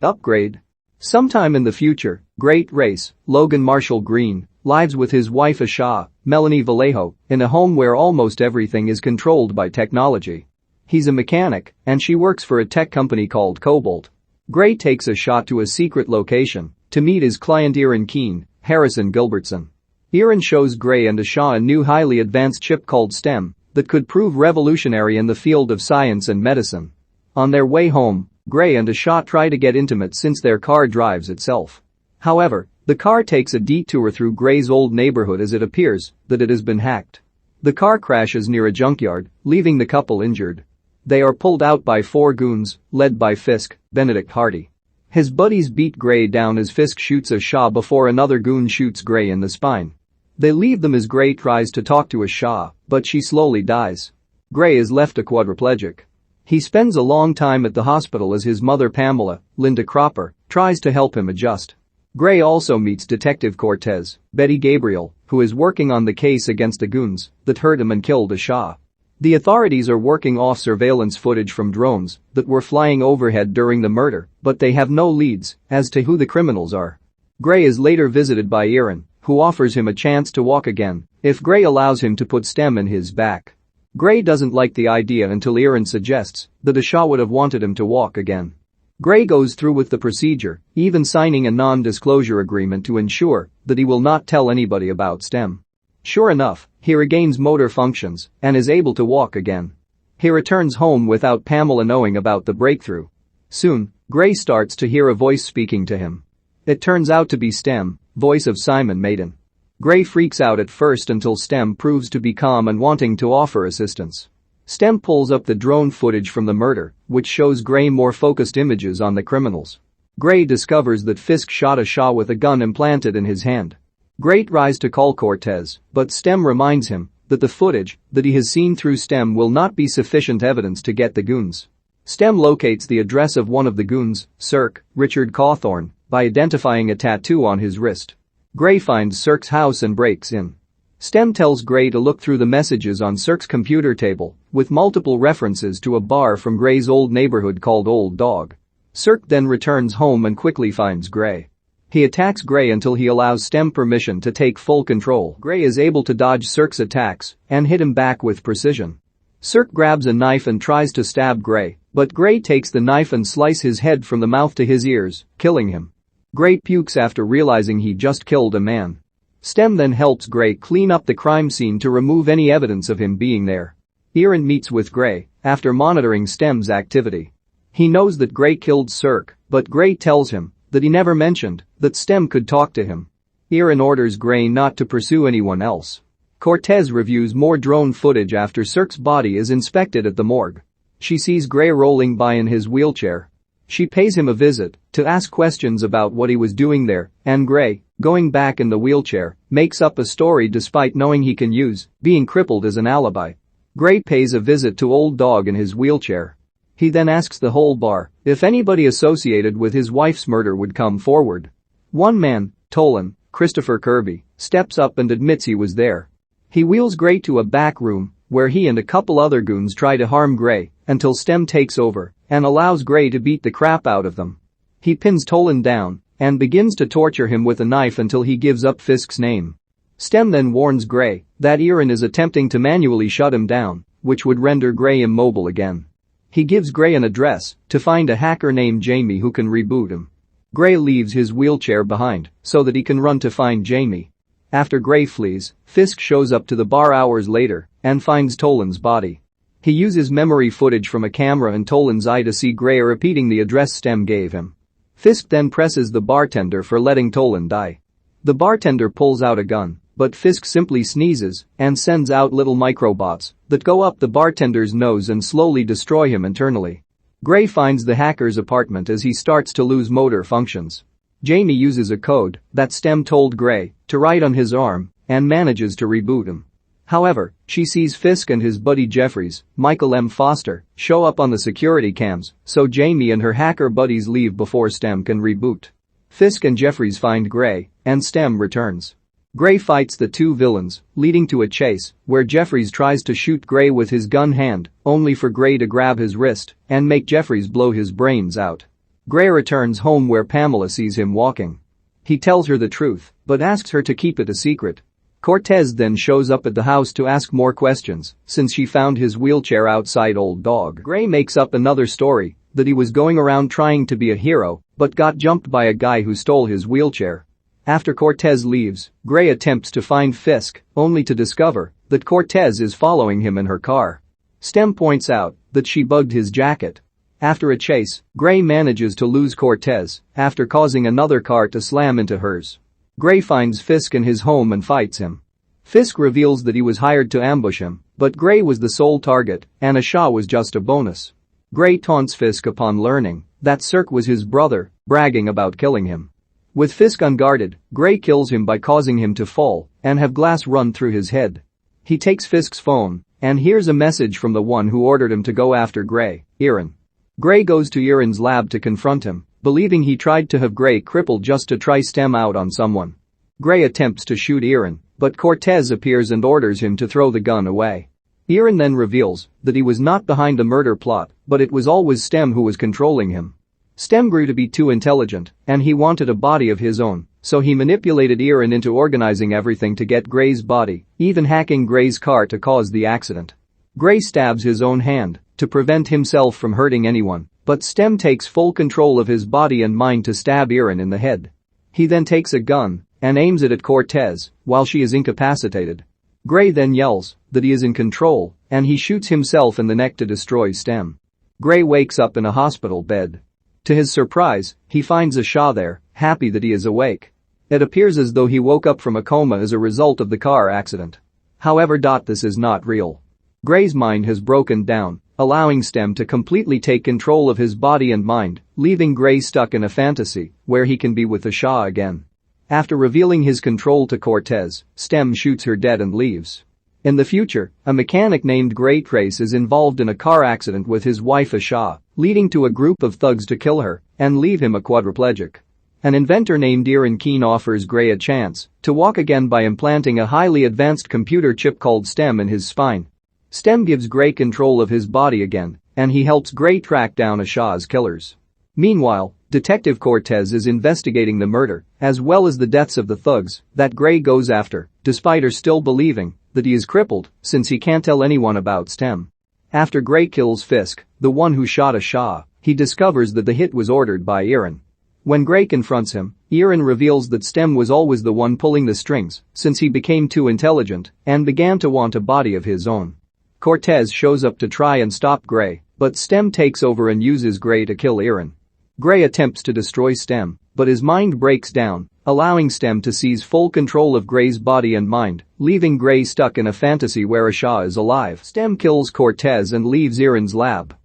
Upgrade. Sometime in the future, Great Race, Logan Marshall Green, lives with his wife Asha, Melanie Vallejo, in a home where almost everything is controlled by technology. He's a mechanic, and she works for a tech company called Cobalt. Gray takes Asha to a secret location to meet his client Aaron Keane, Harrison Gilbertson. Aaron shows Gray and Asha a new highly advanced chip called STEM that could prove revolutionary in the field of science and medicine. On their way home, Gray and Asha try to get intimate since their car drives itself. However, the car takes a detour through Gray's old neighborhood as it appears that it has been hacked. The car crashes near a junkyard, leaving the couple injured. They are pulled out by 4 goons, led by Fisk, Benedict Hardie. His buddies beat Gray down as Fisk shoots Asha before another goon shoots Gray in the spine. They leave them as Gray tries to talk to Asha, but she slowly dies. Gray is left a quadriplegic. He spends a long time at the hospital as his mother Pamela, Linda Cropper, tries to help him adjust. Gray also meets Detective Cortez, Betty Gabriel, who is working on the case against the goons that hurt him and killed Asha. The authorities are working off surveillance footage from drones that were flying overhead during the murder, but they have no leads as to who the criminals are. Gray is later visited by Aaron, who offers him a chance to walk again if Gray allows him to put STEM in his back. Gray doesn't like the idea until Aaron suggests that Asha would have wanted him to walk again. Gray goes through with the procedure, even signing a non-disclosure agreement to ensure that he will not tell anybody about STEM. Sure enough, he regains motor functions and is able to walk again. He returns home without Pamela knowing about the breakthrough. Soon, Gray starts to hear a voice speaking to him. It turns out to be STEM, voice of Simon Maiden. Gray freaks out at first until STEM proves to be calm and wanting to offer assistance. STEM pulls up the drone footage from the murder, which shows Gray more focused images on the criminals. Gray discovers that Fisk shot Asha with a gun implanted in his hand. Gray tries to call Cortez, but STEM reminds him that the footage that he has seen through STEM will not be sufficient evidence to get the goons. STEM locates the address of one of the goons, Cirque, Richard Cawthorne, by identifying a tattoo on his wrist. Gray finds Cirque's house and breaks in. STEM tells Gray to look through the messages on Cirque's computer table, with multiple references to a bar from Gray's old neighborhood called Old Dog. Cirque then returns home and quickly finds Gray. He attacks Gray until he allows STEM permission to take full control. Gray is able to dodge Cirque's attacks and hit him back with precision. Cirque grabs a knife and tries to stab Gray, but Gray takes the knife and slices his head from the mouth to his ears, killing him. Gray pukes after realizing he just killed a man. STEM then helps Gray clean up the crime scene to remove any evidence of him being there. Aaron meets with Gray after monitoring STEM's activity. He knows that Gray killed Cirque, but Gray tells him that he never mentioned that STEM could talk to him. Aaron orders Gray not to pursue anyone else. Cortez reviews more drone footage after Cirque's body is inspected at the morgue. She sees Gray rolling by in his wheelchair. She pays him a visit to ask questions about what he was doing there, and Gray, going back in the wheelchair, makes up a story despite knowing he can use being crippled as an alibi. Gray pays a visit to Old Dog in his wheelchair. He then asks the whole bar if anybody associated with his wife's murder would come forward. One man, Tolan, Christopher Kirby, steps up and admits he was there. He wheels Gray to a back room where he and a couple other goons try to harm Gray until STEM takes over and allows Gray to beat the crap out of them. He pins Tolan down and begins to torture him with a knife until he gives up Fisk's name. STEM then warns Gray that Aaron is attempting to manually shut him down, which would render Gray immobile again. He gives Gray an address to find a hacker named Jamie who can reboot him. Gray leaves his wheelchair behind so that he can run to find Jamie. After Gray flees, Fisk shows up to the bar hours later and finds Tolan's body. He uses memory footage from a camera in Tolan's eye to see Gray repeating the address STEM gave him. Fisk then presses the bartender for letting Tolan die. The bartender pulls out a gun, but Fisk simply sneezes and sends out little microbots that go up the bartender's nose and slowly destroy him internally. Gray finds the hacker's apartment as he starts to lose motor functions. Jamie uses a code that STEM told Gray to write on his arm and manages to reboot him. However, she sees Fisk and his buddy Jeffries, Michael M. Foster, show up on the security cams, so Jamie and her hacker buddies leave before STEM can reboot. Fisk and Jeffries find Gray, and STEM returns. Gray fights the two villains, leading to a chase where Jeffries tries to shoot Gray with his gun hand, only for Gray to grab his wrist and make Jeffries blow his brains out. Gray returns home where Pamela sees him walking. He tells her the truth, but asks her to keep it a secret. Cortez then shows up at the house to ask more questions, since she found his wheelchair outside Old Dog. Gray makes up another story, that he was going around trying to be a hero, but got jumped by a guy who stole his wheelchair. After Cortez leaves, Gray attempts to find Fisk, only to discover that Cortez is following him in her car. Stem points out that she bugged his jacket. After a chase, Gray manages to lose Cortez after causing another car to slam into hers. Gray finds Fisk in his home and fights him. Fisk reveals that he was hired to ambush him, but Gray was the sole target and a shot was just a bonus. Gray taunts Fisk upon learning that Cirque was his brother, bragging about killing him. With Fisk unguarded, Gray kills him by causing him to fall and have glass run through his head. He takes Fisk's phone and hears a message from the one who ordered him to go after Gray, Aaron. Gray goes to Aaron's lab to confront him, believing he tried to have Gray crippled just to try Stem out on someone. Gray attempts to shoot Aaron, but Cortez appears and orders him to throw the gun away. Aaron then reveals that he was not behind the murder plot, but it was always Stem who was controlling him. Stem grew to be too intelligent, and he wanted a body of his own, so he manipulated Aaron into organizing everything to get Gray's body, even hacking Gray's car to cause the accident. Gray stabs his own hand to prevent himself from hurting anyone, but Stem takes full control of his body and mind to stab Aaron in the head. He then takes a gun and aims it at Cortez while she is incapacitated. Gray then yells that he is in control, and he shoots himself in the neck to destroy Stem. Gray wakes up in a hospital bed. To his surprise, he finds Asha there, happy that he is awake. It appears as though he woke up from a coma as a result of the car accident. However, this is not real. Gray's mind has broken down, allowing Stem to completely take control of his body and mind, leaving Gray stuck in a fantasy where he can be with Asha again. After revealing his control to Cortez, Stem shoots her dead and leaves. In the future, a mechanic named Great Race is involved in a car accident with his wife Asha, leading to a group of thugs to kill her and leave him a quadriplegic. An inventor named Aaron Keane offers Gray a chance to walk again by implanting a highly advanced computer chip called Stem in his spine. Stem gives Gray control of his body again, and he helps Gray track down Asha's killers. Meanwhile, Detective Cortez is investigating the murder, as well as the deaths of the thugs that Gray goes after, despite her still believing that he is crippled since he can't tell anyone about Stem. After Gray kills Fisk, the one who shot Asha, he discovers that the hit was ordered by Aaron. When Gray confronts him, Aaron reveals that Stem was always the one pulling the strings since he became too intelligent and began to want a body of his own. Cortez shows up to try and stop Gray, but Stem takes over and uses Gray to kill Aaron. Gray attempts to destroy Stem, but his mind breaks down, allowing Stem to seize full control of Gray's body and mind, leaving Gray stuck in a fantasy where Asha is alive. Stem kills Cortez and leaves Aaron's lab.